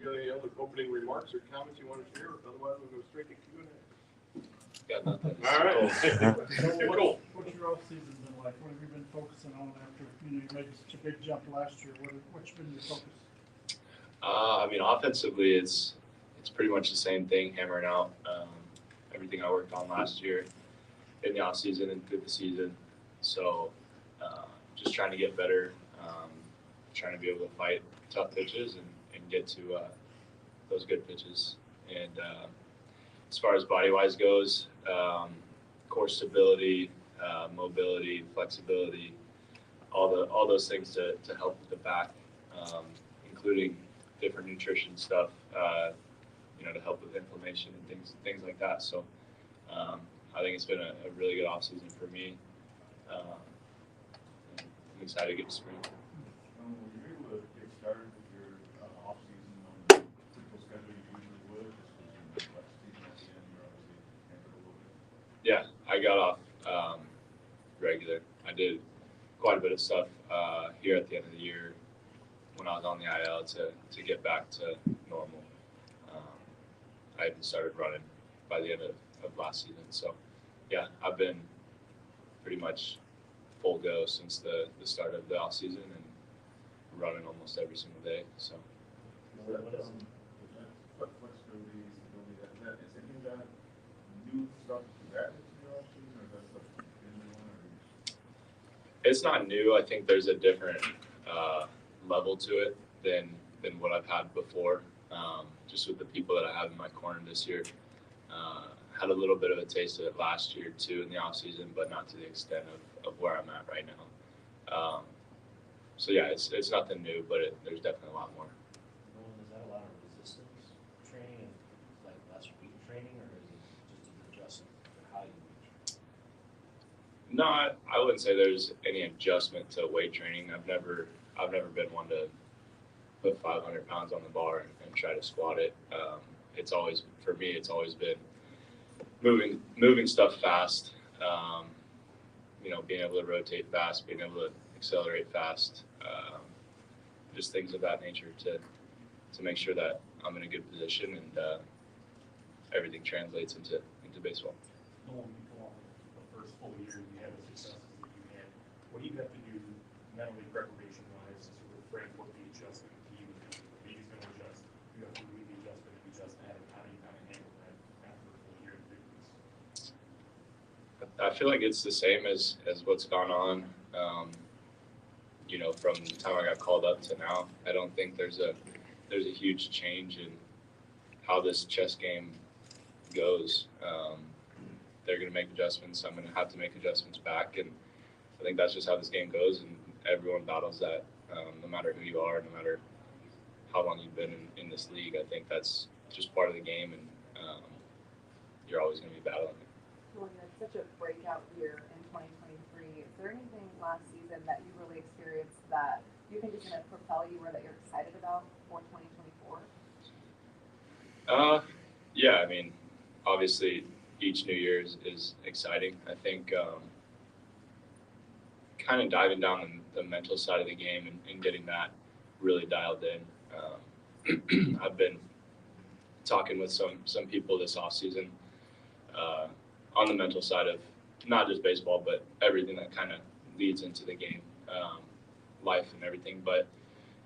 got any other opening remarks or comments you want to share? Otherwise, we'll go straight to Q&A. Got nothing. All right. Cool. What's your off season been like? What have you been focusing on after you made such a big jump last year? What's been your focus? I mean, offensively, it's pretty much the same thing, hammering out everything I worked on last year in the off season and through the season. So just trying to get better, trying to be able to fight tough pitches and get to those good pitches. And as far as body-wise goes, core stability, mobility, flexibility, all those things to help with the back, including different nutrition stuff, to help with inflammation and things like that. So I think it's been a really good off season for me. I'm excited to get to spring. Were you able to get started with your off season on the typical schedule you usually would? Just because you left season at the end, you're obviously hampered a little bit. Yeah, I got off regular. I did quite a bit of stuff here at the end of the year when I was on the IL to get back to normal. I even started running by the end of last season. So, yeah, I've been pretty much full go since the start of the off season and running almost every single day. So, What flexibility, stability, is any of that new stuff you added to your off season, or is that stuff you've been doing? it's not new. I think there's a different level to it than what I've had before. Just with the people that I have in my corner this year. Had a little bit of a taste of it last year too in the off season, but not to the extent of where I'm at right now. So yeah, it's nothing new, but there's definitely a lot more. Nolan, is that a lot of resistance training and like less weight training, or is it just an adjustment for how you weight train? No, I wouldn't say there's any adjustment to weight training. I've never been one to put 500 pounds on the bar and try to squat it. It's always been moving stuff fast. Being able to rotate fast, being able to accelerate fast, just things of that nature to make sure that I'm in a good position and everything translates into baseball. Nolan, you come off the first full year and you had the successes that you had. What do you have to do mentally, preparation-wise, to sort of frame what the adjustment to you is? He's going to adjust. You have to read the adjustment and adjust that, and how do you kind of handle that after a full year of victories? I feel like it's the same as what's gone on, from the time I got called up to now. I don't think there's a huge change in how this chess game goes. They're going to make adjustments. I'm going to have to make adjustments back, and I think that's just how this game goes. And everyone battles that, no matter who you are, no matter how long you've been in this league. I think that's just part of the game, and you're always going to be battling it. Well, you had such a breakout year in 2023. Is there anything last season that you really experienced that you think is going to propel you or that you're excited about for 2024? Yeah, I mean, obviously each new year is exciting. I think kind of diving down the mental side of the game and getting that really dialed in. I've been talking with some people this offseason on the mental side of not just baseball, but everything that kind of leads into the game, life and everything. But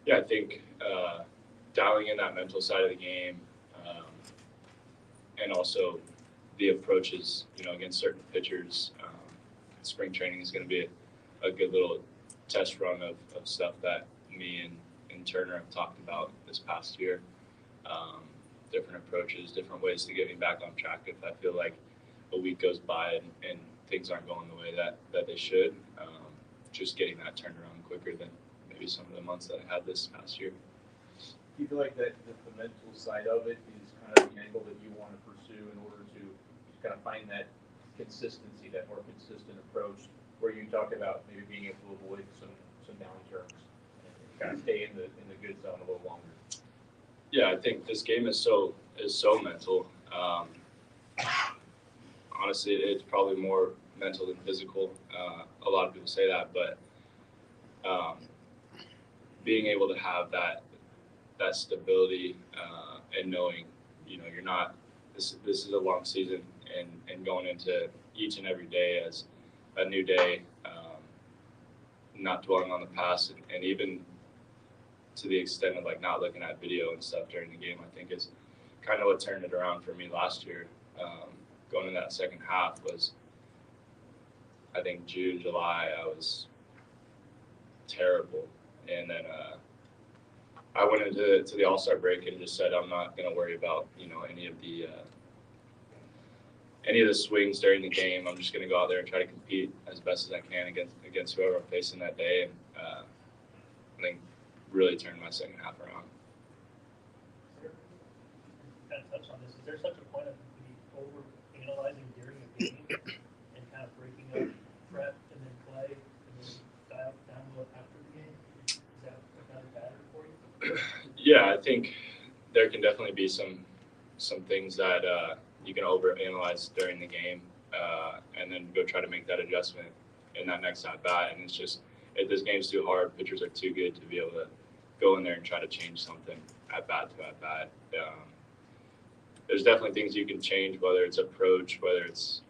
yeah, I think dialing in that mental side of the game, and also the approaches, against certain pitchers. Spring training is going to be a good little test run of stuff that me and Turner have talked about this past year. Different approaches, different ways to get me back on track if I feel like a week goes by and things aren't going the way that they should. Just getting that turned around quicker than maybe some of the months that I had this past year. Do you feel like that the mental side of it is kind of the angle that you want to pursue in order to kind of find that consistency, that more consistent approach, where you talk about maybe being able to avoid some downturns and kind of stay in the good zone a little longer? Yeah, I think this game is so mental. Honestly, it's probably more mental than physical. A lot of people say that, but being able to have that that stability and knowing, you're not. This is a long season, and going into each and every day as a new day, not dwelling on the past, and even to the extent of like not looking at video and stuff during the game, I think is kind of what turned it around for me last year. Going in that second half was, I think June, July, I was terrible. And then I went into the All-Star break and just said I'm not going to worry about any of the swings during the game. I'm just going to go out there and try to compete as best as I can against whoever I'm facing that day. And I think really turned my second half around. Kind of touch on this. Is there such a point of over analyzing during a game and kind of breaking up prep and then play and then dial down low after the game? Is that another battery for you? Yeah, I think there can definitely be some things that you can overanalyze during the game, and then go try to make that adjustment in that next at bat. And it's just, if this game's too hard, pitchers are too good to be able to go in there and try to change something at bat to at bat. There's definitely things you can change, whether it's approach, whether it's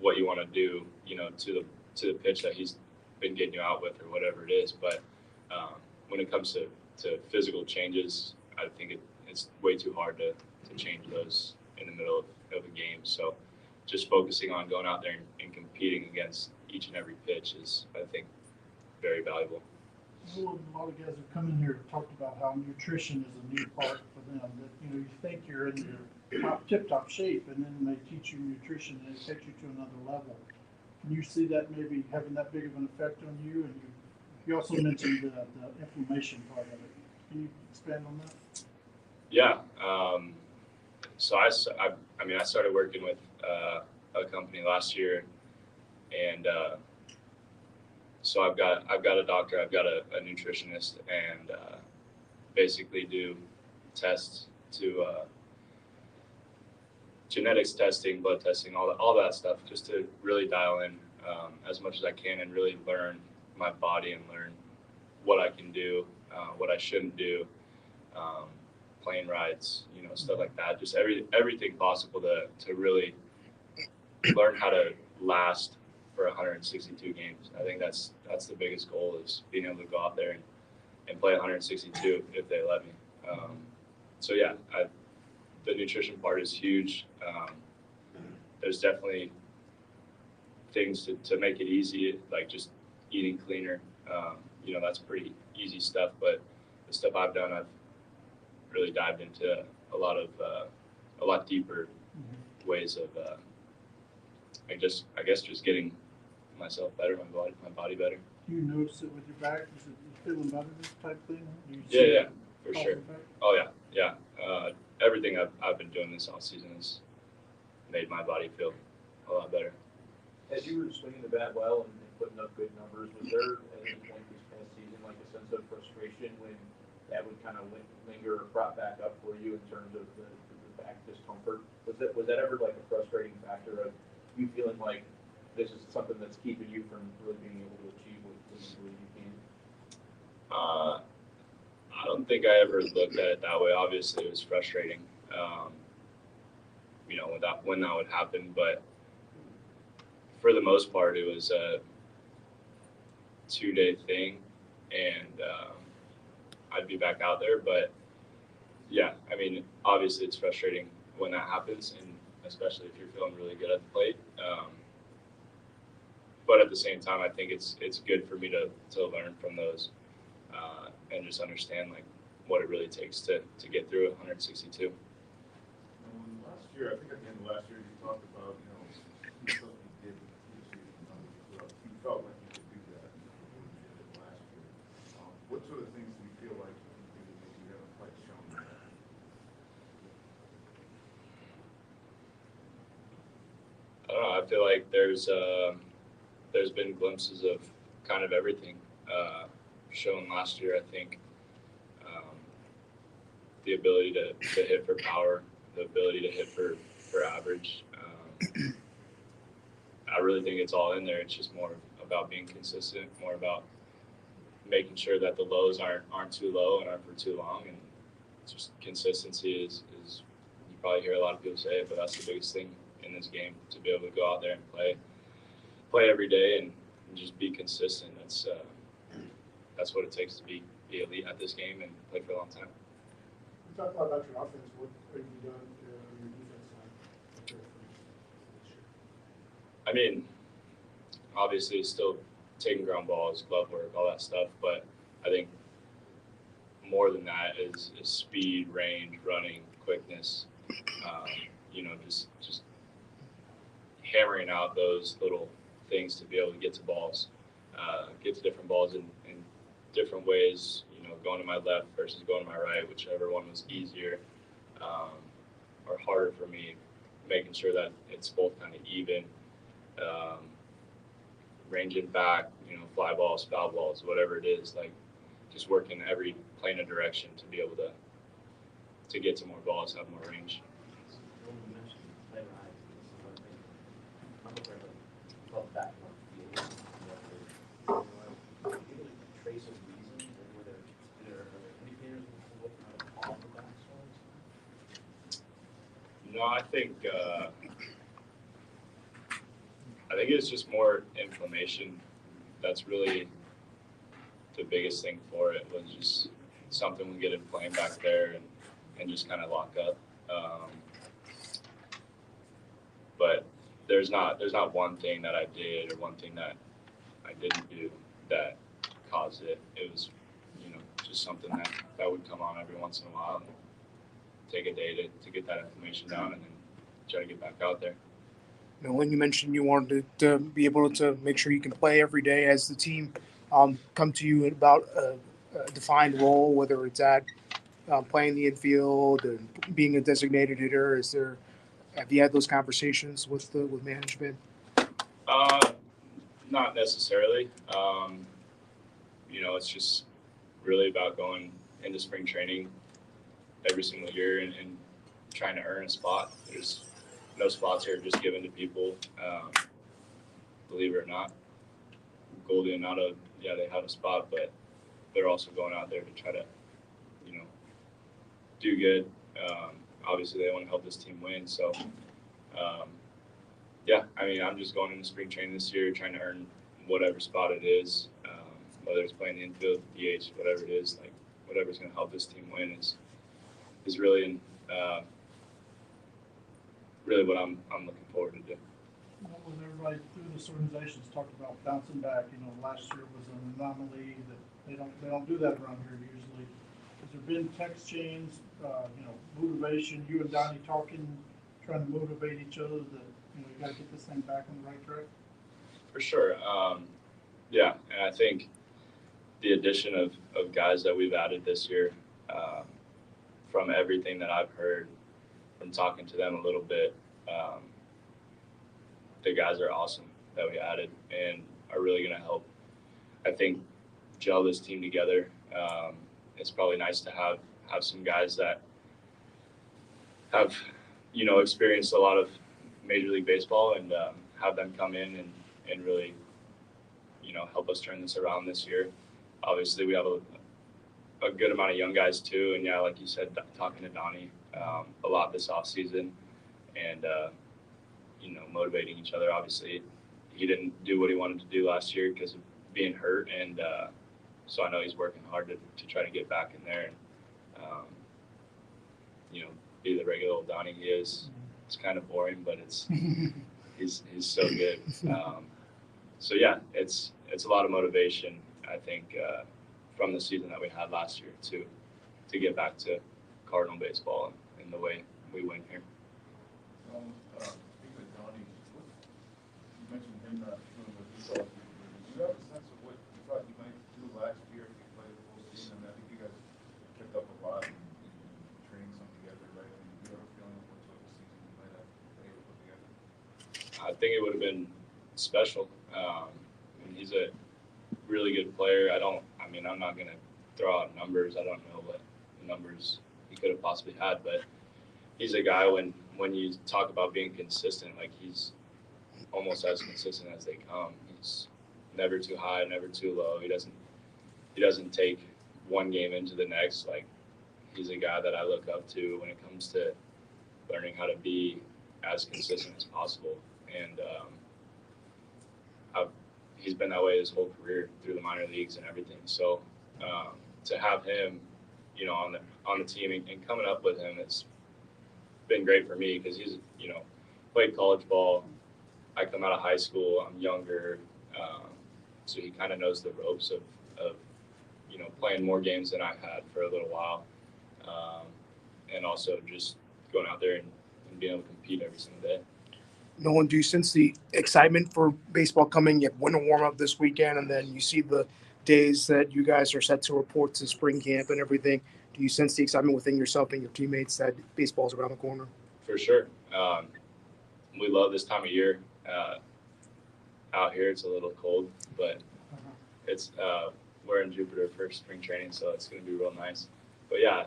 what you want to do, to the pitch that he's been getting you out with or whatever it is. But when it comes to physical changes, I think it's way too hard to change those in the middle of a game. So just focusing on going out there and competing against each and every pitch is, I think, very valuable. A lot of guys have come in here and talked about how nutrition is a new part for them. That you think you're in your tip-top shape, and then they teach you nutrition and it takes you to another level. Can you see that maybe having that big of an effect on you? And you also mentioned the inflammation part of it. Can you expand on that? Yeah. So I started working with a company last year, and so I've got a doctor, I've got a nutritionist, and basically do tests to genetics testing, blood testing, all that stuff, just to really dial in as much as I can and really learn my body and learn what I can do, what I shouldn't do, plane rides, stuff like that. Just everything possible to really learn how to last for 162 games. I think that's the biggest goal, is being able to go out there and play 162 if they let me. So yeah, the nutrition part is huge. There's definitely things to make it easy, like just eating cleaner. That's pretty easy stuff, but the stuff I've done, I've really dived into a lot deeper ways of I guess just getting myself better, my body better. Do you notice it with your back? Is it feeling better type thing? Yeah, for sure. Oh yeah. Everything I've been doing this off season has made my body feel a lot better. As you were swinging the bat well and putting up good numbers, was there at any point this past season like a sense of frustration when that would kind of linger or prop back up for you in terms of the back discomfort? Was that ever like a frustrating factor of you feeling like this is something that's keeping you from really being able to achieve what you believe you can? I don't think I ever looked at it that way. Obviously, it was frustrating, when that would happen. But for the most part, it was a 2-day thing, and I'd be back out there. But yeah, obviously, it's frustrating when that happens, and especially if you're feeling really good at the plate. But at the same time, I think it's good for me to learn from those and just understand like what it really takes to get through 162. Last year, I think at the end of last year, you talked about, you felt you did you felt like you could do that last year. What sort of things do you feel like you can do that you haven't quite shown yet? I don't know. I feel like there's been glimpses of kind of everything shown last year. I think the ability to hit for power, the ability to hit for average. I really think it's all in there. It's just more about being consistent, more about making sure that the lows aren't too low and aren't for too long, and just consistency is you probably hear a lot of people say it, but that's the biggest thing in this game, to be able to go out there and play every day and just be consistent. That's what it takes to be elite at this game and play for a long time. You talked a lot about your offense. What have you done to your defense side? I mean, obviously still taking ground balls, glove work, all that stuff, but I think more than that is speed, range, running, quickness. Just hammering out those little things to be able to get to balls, get to different balls in different ways. Going to my left versus going to my right, whichever one was easier or harder for me. Making sure that it's both kind of even. Ranging back, fly balls, foul balls, whatever it is, like just working every plane of direction to be able to get to more balls, have more range. You mentioned play rise, so I think I'm aware of above that one field. Can you trace a reason, or were there indicators of what kind of off the back was? No, I think it's just more inflammation. That's really the biggest thing for it, was just something we get inflamed back there and just kind of lock up. But there's not one thing that I did or one thing that I didn't do that caused it. It was, just something that would come on every once in a while and take a day to get that inflammation down and then try to get back out there. Nolan, you mentioned you wanted to be able to make sure you can play every day. As the team come to you about a defined role, whether it's at playing the infield and being a designated hitter, have you had those conversations with management? Not necessarily. It's just really about going into spring training every single year and trying to earn a spot. There's no spots here just given to people, believe it or not. Goldie and Nada, they have a spot, but they're also going out there to try to, do good. Obviously, they want to help this team win. So, I'm just going into spring training this year, trying to earn whatever spot it is, whether it's playing the infield, DH, whatever it is, like whatever's going to help this team win is really really what I'm looking forward to do. When everybody through this organization's talked about bouncing back, last year was an anomaly that they don't do that around here usually. Has there been text chains, motivation, you and Donnie talking, trying to motivate each other that, you got to get this thing back on the right track? For sure. And I think the addition of guys that we've added this year, from everything that I've heard, from talking to them a little bit, the guys are awesome that we added and are really going to help, I think, gel this team together. It's probably nice to have some guys that have, experienced a lot of Major League Baseball and have them come in and really, help us turn this around this year. Obviously, we have a good amount of young guys too, and like you said, talking to Donnie a lot this off season, and motivating each other. Obviously, he didn't do what he wanted to do last year because of being hurt, and so I know he's working hard to try to get back in there and be the regular old Donnie he is. It's kind of boring, but he's so good. It's a lot of motivation, I think, from the season that we had last year to get back to Cardinal baseball and the way we win here. Speaking of Donnie, you mentioned him not doing what he thought he would do. Do you have a sense of what you thought you might do last year if you played the full season? I think you guys kept up a lot and trained some together, right? I mean, do you have a feeling of what sort of season you might have been able to put together? I think it would have been special. He's a really good player. I'm not going to throw out numbers. I don't know what numbers he could have possibly had, but he's a guy when you talk about being consistent, like he's almost as consistent as they come. He's never too high, never too low. He doesn't take one game into the next. Like he's a guy that I look up to when it comes to learning how to be as consistent as possible. And he's been that way his whole career through the minor leagues and everything. So to have him, you know, on the team and coming up with him, it's been great for me because he's, you know, played college ball. I come out of high school. I'm younger, so he kind of knows the ropes of you know, playing more games than I've had for a little while, and also just going out there and being able to compete every single day. Nolan, do you sense the excitement for baseball coming? You have winter warm-up this weekend, and then you see the days that you guys are set to report to spring camp and everything. Do you sense the excitement within yourself and your teammates that baseball's around the corner? For sure. We love this time of year. Out here, it's a little cold, but it's we're in Jupiter for spring training, so it's going to be real nice. But yeah,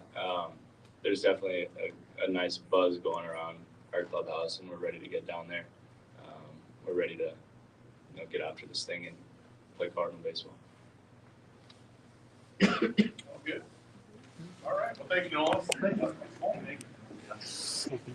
there's definitely a nice buzz going around our clubhouse, and we're ready to get down there. We're ready to, you know, get after this thing and play Cardinal baseball. All good. All right. Well, thank you, Nolan. Thank you. Thank you.